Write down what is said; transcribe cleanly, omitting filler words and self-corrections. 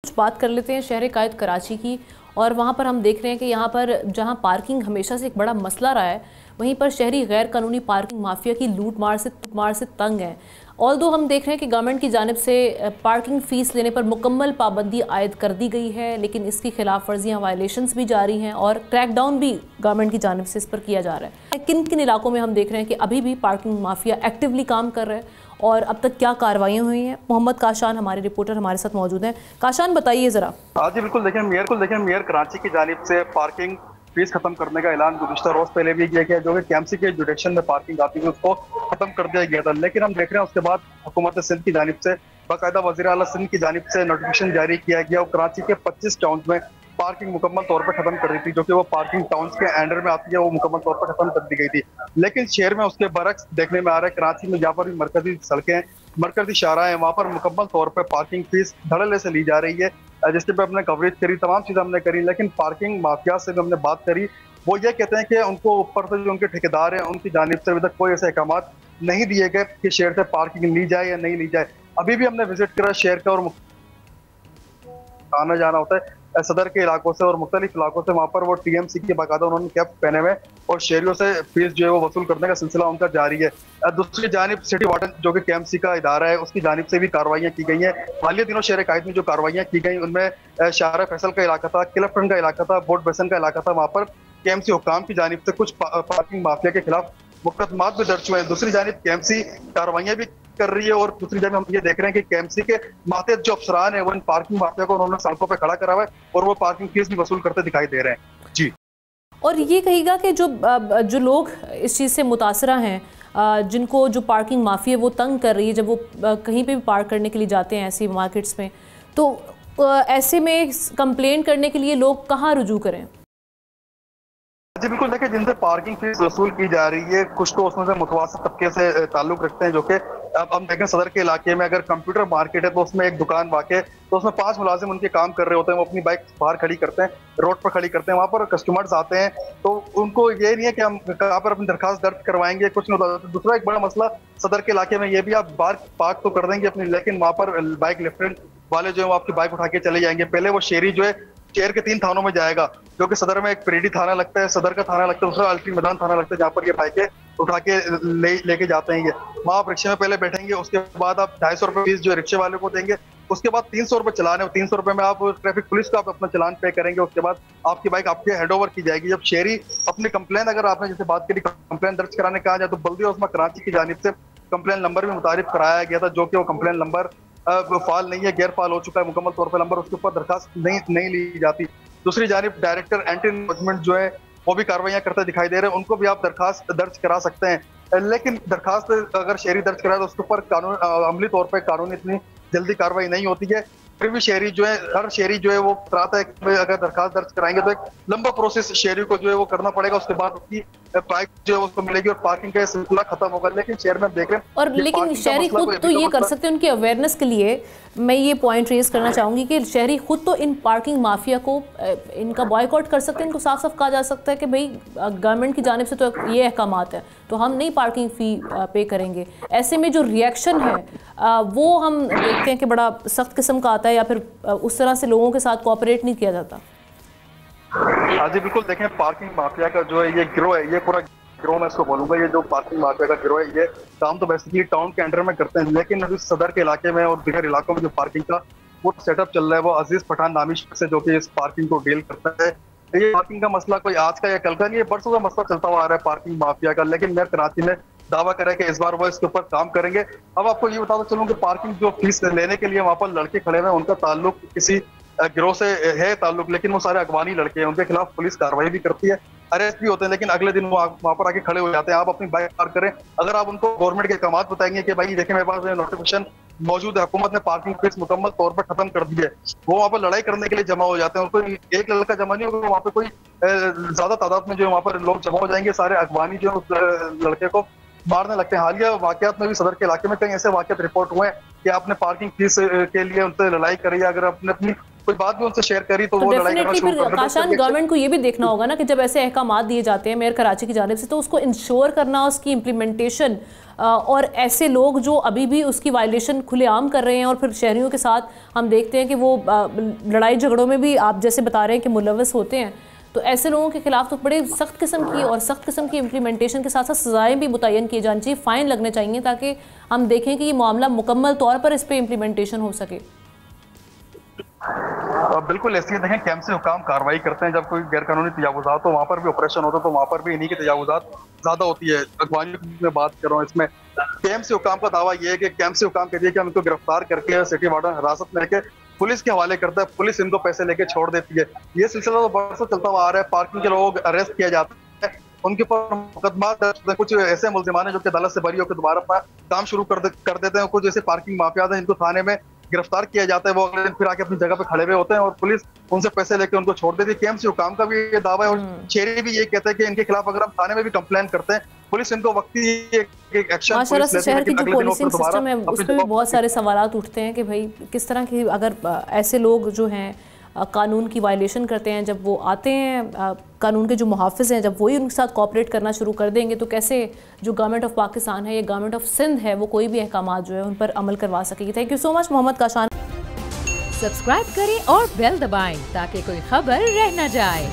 कुछ बात कर लेते हैं शहर-ए-कायद कराची की। और वहाँ पर हम देख रहे हैं कि यहाँ पर जहाँ पार्किंग हमेशा से एक बड़ा मसला रहा है, वहीं पर शहरी गैर कानूनी पार्किंग माफिया की लूट-मार से तंग हैं। ऑल्दो हम देख रहे हैं कि गवर्नमेंट की जानिब से पार्किंग फ़ीस लेने पर मुकम्मल पाबंदी आयद कर दी गई है, लेकिन इसकी खिलाफ वर्जियाँ वायलेशंस भी जारी हैं और क्रैकडाउन भी गवर्नमेंट की जानिब से इस पर किया जा रहा है। किन किन इलाकों में हम देख रहे हैं कि अभी भी पार्किंग माफिया एक्टिवली काम कर रहे हैं और अब तक क्या कार्रवाइयाँ हुई हैं? मोहम्मद काशान हमारे रिपोर्टर हमारे साथ मौजूद हैं। काशान, बताइए ज़रा। हाँ जी बिल्कुल, देखिए मेयर कराची की जानिब से पार्किंग फीस खत्म करने का ऐलान गुज़िश्ता रोज पहले भी किया गया, जो कि केएमसी के जुडिक्शन में पार्किंग आती है उसको खत्म कर दिया गया था। लेकिन हम देख रहे हैं उसके बाद हुकूमत सिंध की जानिब से बाकायदा वज़ीर आला सिंध की जानिब से नोटिफिकेशन जारी किया गया और कराची के 25 टाउन में पार्किंग मुकम्मल तौर पर खत्म कर दी थी, जो कि वो पार्किंग टाउन्स के अंडर में आती है, वो मुकम्मल तौर पर खत्म कर दी गई थी। लेकिन शहर में उसके बरक्स देखने में आ रहा है, कराची में जहाँ पर भी मरकजी सड़कें, मरकजी शाहरा है, वहाँ पर मुकम्मल तौर पर पार्किंग फीस धड़ल्ले से ली जा रही है, जिसके पे हमने कवरेज करी, तमाम चीज़ें हमने करी। लेकिन पार्किंग माफिया से भी हमने बात करी, वो ये कहते हैं कि उनको ऊपर से जो उनके ठेकेदार हैं उनकी जानिब से अभी तक कोई ऐसे अहकाम नहीं दिए गए कि शहर से पार्किंग ली जाए या नहीं ली जाए। अभी भी हमने विजिट करा शहर का और आना जाना होता है सदर के इलाकों से और मुख्तलिफ इलाकों से, वहाँ पर वो टीएमसी की बाकायदा उन्होंने कैप पहने हुए और शहरियों से फीस जो है वो वसूल करने का सिलसिला उनका जारी है। दूसरी जानिब सिटी वार्डन जो कि केएमसी का इदारा है उसकी जानिब से भी कार्रवाइयाँ की गई हैं। हालिया दिनों शहर-ए-कायद में जो कार्रवाइयाँ की गई उनमें शाहरा फैसल का इलाका था, किलफ्टन का इलाका था, बोर्ड बेसन का इलाका था, वहाँ पर केएमसी हुक्काम की जानिब से कुछ पार्किंग माफिया के खिलाफ मुकदमात भी दर्ज हुए हैं। दूसरी जानिब केएमसी कार्रवाइयाँ भी कर रही है और दूसरी जगह हम ये देख रहे हैं कि केएमसी के मातहत जो अफसरान है वो इन पार्किंग माफिया को उन्होंने सड़कों पे खड़ा करा हुआ है और वो पार्किंग फीस भी वसूल करते दिखाई दे रहे हैं। जी, और ये कहेगा कि जो लोग इस चीज़ से मुतासरा हैं, जिनको जो पार्किंग माफिया वो तंग कर रही है जब वो कहीं पे भी पार्क करने के लिए जाते हैं ऐसी मार्केट्स में, तो ऐसे में कंप्लेंट करने के लिए लोग कहाँ रुजू करें? जी बिल्कुल, देखिए जिनसे पार्किंग फीस वसूल की जा रही है कुछ तो उसमें से मुतवासित तबके से ताल्लुक रखते हैं, जो कि अब हम देखें सदर के इलाके में अगर कंप्यूटर मार्केट है तो उसमें एक दुकान वाक़ है, तो उसमें 5 मुलाजिम उनके काम कर रहे होते हैं, वो अपनी बाइक बाहर खड़ी करते हैं, रोड पर खड़ी करते हैं, वहाँ पर कस्टमर्स आते हैं तो उनको ये नहीं है कि हम कहाँ पर अपनी दरखास्त दर्ज करवाएंगे, कुछ नहीं होता। दूसरा एक बड़ा मसला सदर के इलाके में ये भी, आप बाहर पार्क तो कर देंगे अपनी, लेकिन वहाँ पर बाइक लिफ्ट वाले जो है वो आपकी बाइक उठा के चले जाएंगे। पहले वो शहरी जो है शहर के 3 थानों में जाएगा, जो कि सदर में एक परेडी थाना लगता है, सदर का थाना लगता है, दूसरा अल्टी मैदान थाना लगता है, जहाँ पर ये बाइकें उठा के लेके जाते हैं। ये वहाँ आप रिक्शे में पहले बैठेंगे, उसके बाद आप 250 रुपये फीस जो रिक्शे वाले को देंगे, उसके बाद 300 रुपये चलान है, 300 रुपये में आप ट्रैफिक पुलिस को आप अपना चलान पे करेंगे, उसके बाद आपकी बाइक आपके हैंड ओवर की जाएगी। जब शहरी अपनी कंप्लेन, अगर आपने जैसे बात करी कंप्लेन दर्ज कराने कहा जाए, तो बल्दी उस्मा कराची की जानिब से कंप्लेन नंबर भी मुतारिफ कराया गया था, जो कि वो कंप्लेन नंबर फाल नहीं है, गैर फाल हो चुका है मुकम्मल तौर पर नंबर, उसके ऊपर दरखास्त नहीं ली जाती। दूसरी जानिब डायरेक्टर एंटी एनरोचमेंट जो है वो भी कार्रवाइयाँ करते दिखाई दे रहे हैं, उनको भी आप दरखास्त दर्ज करा सकते हैं। लेकिन दरखास्त अगर शहरी दर्ज कराए तो उसके ऊपर कानून अमली तौर पर कानूनी इतनी जल्दी कार्रवाई नहीं होती है। फिर भी शहरी जो है, हर शहरी जो है वो चाहता है कि अगर दरखास्त दर्ज कराएंगे तो एक लंबा प्रोसेस शहरी को जो है वो करना पड़ेगा, उसके बाद उसकी बाइक जो है उसको मिलेगी और पार्किंग का सिलसिला खत्म होगा। लेकिन शहर में देख रहे हैं और लेकिन शहरी खुद तो ये कर सकते हैं, उनकी अवेयरनेस के लिए मैं ये पॉइंट रेज करना चाहूँगी कि शहरी खुद तो इन पार्किंग माफिया को इनका बॉयकॉट कर सकते हैं, इनको साफ साफ कहा जा सकता है कि भाई गवर्नमेंट की जानिब से तो ये अहकामात है तो हम नहीं पार्किंग फ़ी पे करेंगे। ऐसे में जो रिएक्शन है वो हम देखते हैं कि बड़ा सख्त किस्म का आता है, या फिर उस तरह से लोगों के साथ कोऑपरेट नहीं किया जाता। हाँ जी बिल्कुल, देखें पार्किंग माफिया का जो है ये गिरोह है, ये पूरा गिरोह मैं इसको बोलूंगा, ये जो पार्किंग माफिया का गिरोह है ये काम तो बेसिकली टाउन के अंडर में करते हैं, लेकिन अभी सदर के इलाके में और दीगर इलाकों में जो पार्किंग का वो सेटअप चल रहा है वो अजीज पठान नामी शख्स है जो कि इस पार्किंग को डील करता है। ये पार्किंग का मसला कोई आज का या कल का नहीं है, बरसों का मसला चलता हुआ आ रहा है पार्किंग माफिया का, लेकिन मेयर कराची में दावा करे कि इस बार वो इसके ऊपर काम करेंगे। अब आपको ये बताता चलूं कि पार्किंग जो फीस लेने के लिए वहाँ पर लड़के खड़े हुए हैं, उनका ताल्लुक किसी गिरोह से है ताल्लुक, लेकिन वो सारे अगवानी लड़के हैं, उनके खिलाफ पुलिस कार्रवाई भी करती है, अरेस्ट भी होते हैं, लेकिन अगले दिन वो वहाँ पर आके खड़े हो जाते हैं। आप अपनी बाइक पार्क करें, अगर आप उनको गवर्नमेंट के अहकाम बताएंगे कि भाई देखिए मेरे पास नोटिफिकेशन मौजूद है, हुकूमत ने पार्किंग फीस मुकम्मल तौर पर खत्म कर दी है, वो वहाँ पर लड़ाई करने के लिए जमा हो जाते हैं। और कोई एक लड़का जमा नहीं होगा, वहाँ पे कोई ज्यादा तादाद में जो वहाँ पर लोग जमा हो जाएंगे, सारे अगवानी जो उस लड़के को मारने लगते हैं। हालिया वाकयात में भी सदर के इलाके में कई ऐसे वाकयात रिपोर्ट हुए हैं कि आपने पार्किंग फीस के लिए उनसे लड़ाई करी, अगर आपने अपनी कोई बात भी उनसे शेयर करी तो वो लड़ाई करना शुरू कर देते। काशान, गवर्नमेंट को ये भी देखना होगा ना कि जब ऐसे अहकाम दिए जाते हैं मेयर कराची की जानिब से, तो उसको इंश्योर करना, उसकी इम्प्लीमेंटेशन, और ऐसे लोग जो अभी भी उसकी वायलेशन खुलेआम कर रहे हैं और फिर शहरियों के साथ हम देखते हैं कि वो लड़ाई झगड़ों में भी आप जैसे बता रहे हैं कि मुलव्वस होते हैं, तो ऐसे लोगों के खिलाफ तो बड़े सख्त किस्म की और सख्त किस्म की इम्प्लीमेंटेशन के साथ साथ सजाएं भी मुतय्यन की जानी चाहिए, फ़ाइन लगने चाहिए, ताकि हम देखें कि ये मामला मुकम्मल तौर पर इस पर इम्प्लीमेंटेशन हो सके। बिल्कुल ऐसे ही देखें, कैंप से हुकाम कार्रवाई करते हैं जब कोई गैरकानूनी तजावुजात, तो वहाँ पर भी ऑपरेशन होता है, तो वहाँ पर भी इन्हीं की तजावुजात ज्यादा होती है। अगवानियों की मैं बात कर रहा हूँ, इसमें कैंप से हुकाम का दावा यह है कि कैंप से हुकाम कह दिए कि हम इनको गिरफ्तार करके सिटी वार्डन हिरासत में लेके पुलिस के हवाले करता है, पुलिस इनको पैसे लेके छोड़ देती है। ये सिलसिला तो बरसों चलता हुआ आ रहा है। पार्किंग के लोग अरेस्ट किया जाता है, उनके ऊपर मुकदमा दर्ज, कुछ ऐसे मुल्जिमान हैं जो कि अदालत से बरी होकर दोबारा अपना काम शुरू कर देते हैं। कुछ ऐसे पार्किंग माफिया हैं, इनको थाने में गिरफ्तार किया जाता है, वो अगले दिन फिर आके अपनी जगह पे खड़े हुए होते हैं और पुलिस उनसे पैसे लेके उनको छोड़ देती है। कैंप से हुकाम का भी ये दावा है और शहरी भी ये कहते हैं कि इनके खिलाफ अगर हम थाने में भी कंप्लेन करते हैं, पुलिस इनको वक्ती एक्शन माशाल्लाह से शहर की जो पुलिसिंग सिस्टम है उस पर भी बहुत सारे सवालात उठते हैं कि भाई किस तरह की, अगर ऐसे लोग जो हैं कानून की वायलेशन करते हैं, जब वो आते हैं कानून के जो मुहाफ़िज़ हैं, जब वही उनके साथ कोऑपरेट करना शुरू कर देंगे, तो कैसे जो गवर्नमेंट ऑफ पाकिस्तान है या गवर्नमेंट ऑफ सिंध है वो कोई भी अहकाम जो है उन पर अमल करवा सकेगी। Thank you so much Mohammad Kashan. Subscribe करें और बेल दबाएं ताकि कोई खबर रह न जाए।